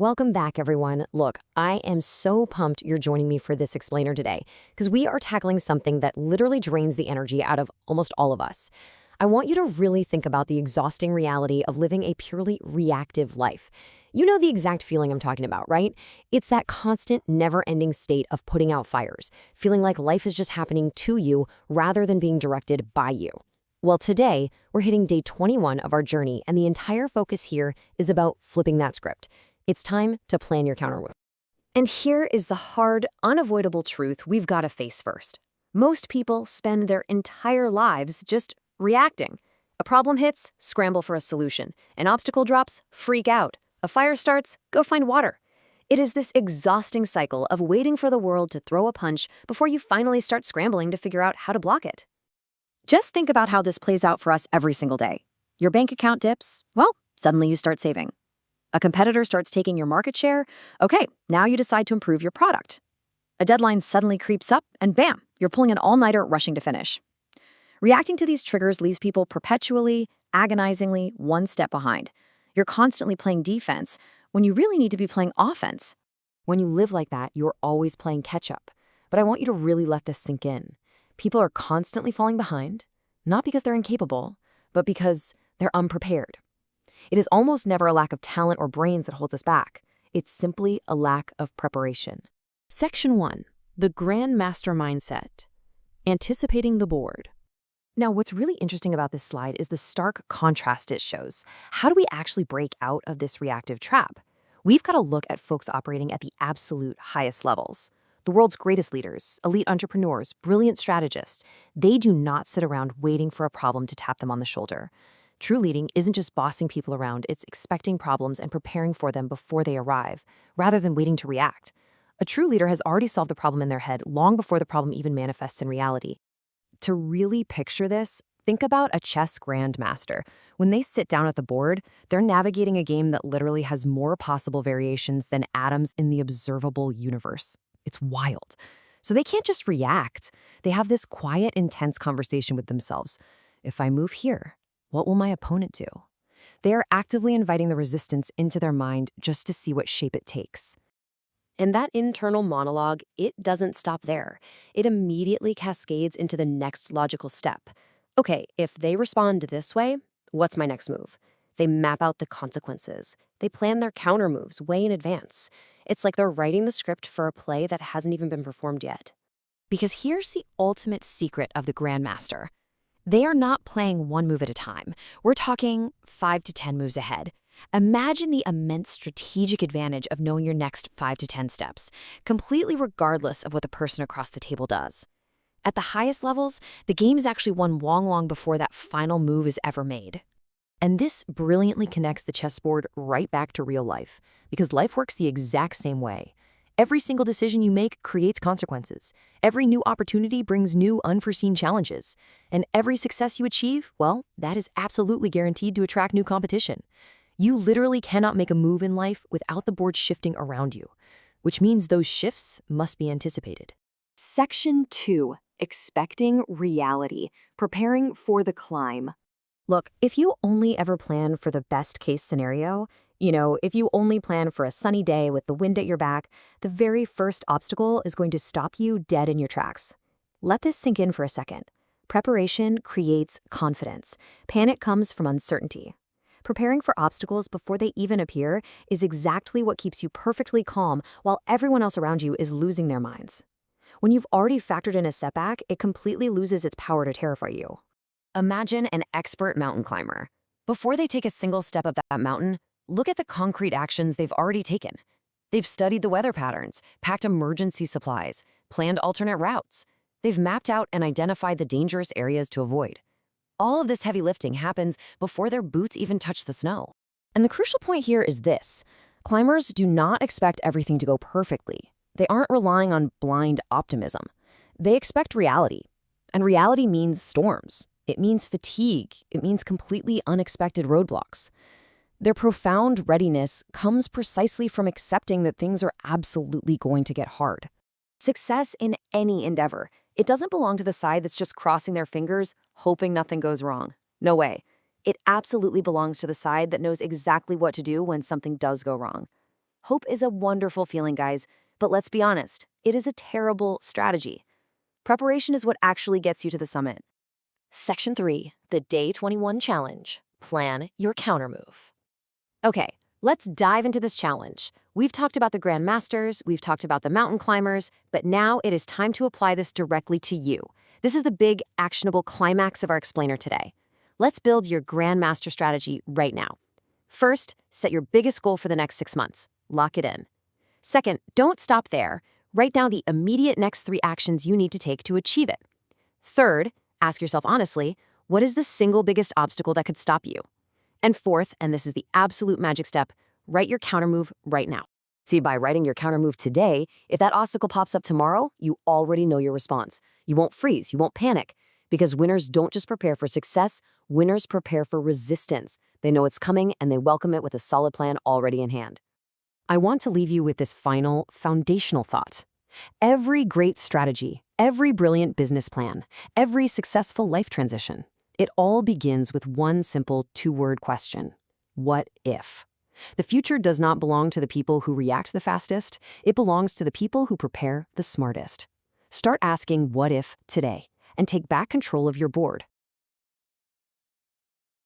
Welcome back, everyone. Look, I am so pumped you're joining me for this explainer today because we are tackling something that literally drains the energy out of almost all of us. I want you to really think about the exhausting reality of living a purely reactive life. You know the exact feeling I'm talking about, right? It's that constant, never-ending state of putting out fires, feeling like life is just happening to you rather than being directed by you. Well, today, we're hitting day 21 of our journey, and the entire focus here is about flipping that script. It's time to plan your countermove. And here is the hard, unavoidable truth we've got to face first. Most people spend their entire lives just reacting. A problem hits, scramble for a solution. An obstacle drops, freak out. A fire starts, go find water. It is this exhausting cycle of waiting for the world to throw a punch before you finally start scrambling to figure out how to block it. Just think about how this plays out for us every single day. Your bank account dips, well, suddenly you start saving. A competitor starts taking your market share, okay, now you decide to improve your product. A deadline suddenly creeps up, and bam, you're pulling an all-nighter rushing to finish. Reacting to these triggers leaves people perpetually, agonizingly one step behind. You're constantly playing defense when you really need to be playing offense. When you live like that, you're always playing catch-up. But I want you to really let this sink in. People are constantly falling behind, not because they're incapable, but because they're unprepared. It is almost never a lack of talent or brains that holds us back. It's simply a lack of preparation. Section 1. The Grandmaster Mindset. Anticipating the board. Now, what's really interesting about this slide is the stark contrast it shows. How do we actually break out of this reactive trap? We've got to look at folks operating at the absolute highest levels. The world's greatest leaders, elite entrepreneurs, brilliant strategists, they do not sit around waiting for a problem to tap them on the shoulder. True leading isn't just bossing people around, it's expecting problems and preparing for them before they arrive, rather than waiting to react. A true leader has already solved the problem in their head long before the problem even manifests in reality. To really picture this, think about a chess grandmaster. When they sit down at the board, they're navigating a game that literally has more possible variations than atoms in the observable universe. It's wild. So they can't just react. They have this quiet, intense conversation with themselves. If I move here, what will my opponent do? They are actively inviting the resistance into their mind just to see what shape it takes. And that internal monologue, it doesn't stop there. It immediately cascades into the next logical step. Okay, if they respond this way, what's my next move? They map out the consequences. They plan their counter moves way in advance. It's like they're writing the script for a play that hasn't even been performed yet. Because here's the ultimate secret of the Grandmaster. They are not playing one move at a time. We're talking 5 to 10 moves ahead. Imagine the immense strategic advantage of knowing your next 5 to 10 steps, completely regardless of what the person across the table does. At the highest levels, the game is actually won long before that final move is ever made. And this brilliantly connects the chessboard right back to real life, because life works the exact same way. Every single decision you make creates consequences. Every new opportunity brings new unforeseen challenges. And every success you achieve, well, that is absolutely guaranteed to attract new competition. You literally cannot make a move in life without the board shifting around you, which means those shifts must be anticipated. Section 2. Expecting reality. Preparing for the climb. Look, if you only ever plan for the best case scenario, if you only plan for a sunny day with the wind at your back, the very first obstacle is going to stop you dead in your tracks. Let this sink in for a second. Preparation creates confidence. Panic comes from uncertainty. Preparing for obstacles before they even appear is exactly what keeps you perfectly calm while everyone else around you is losing their minds. When you've already factored in a setback, it completely loses its power to terrify you. Imagine an expert mountain climber. Before they take a single step up that mountain, look at the concrete actions they've already taken. They've studied the weather patterns, packed emergency supplies, planned alternate routes. They've mapped out and identified the dangerous areas to avoid. All of this heavy lifting happens before their boots even touch the snow. And the crucial point here is this. Climbers do not expect everything to go perfectly. They aren't relying on blind optimism. They expect reality. And reality means storms. It means fatigue. It means completely unexpected roadblocks. Their profound readiness comes precisely from accepting that things are absolutely going to get hard. Success in any endeavor, it doesn't belong to the side that's just crossing their fingers, hoping nothing goes wrong. No way. It absolutely belongs to the side that knows exactly what to do when something does go wrong. Hope is a wonderful feeling, guys, but let's be honest, it is a terrible strategy. Preparation is what actually gets you to the summit. Section 3, the Day 21 Challenge. Plan your countermove. Okay, let's dive into this challenge. We've talked about the Grand Masters, we've talked about the mountain climbers, but now it is time to apply this directly to you. This is the big, actionable climax of our explainer today. Let's build your Grand Master strategy right now. First, set your biggest goal for the next 6 months. Lock it in. Second, don't stop there. Write down the immediate next 3 actions you need to take to achieve it. Third, ask yourself honestly, what is the single biggest obstacle that could stop you? And fourth, and this is the absolute magic step, write your countermove right now. See, by writing your countermove today, if that obstacle pops up tomorrow, you already know your response. You won't freeze, you won't panic. Because winners don't just prepare for success, winners prepare for resistance. They know it's coming and they welcome it with a solid plan already in hand. I want to leave you with this final, foundational thought. Every great strategy, every brilliant business plan, every successful life transition, it all begins with one simple 2-word question. What if? The future does not belong to the people who react the fastest. It belongs to the people who prepare the smartest. Start asking what if today and take back control of your board.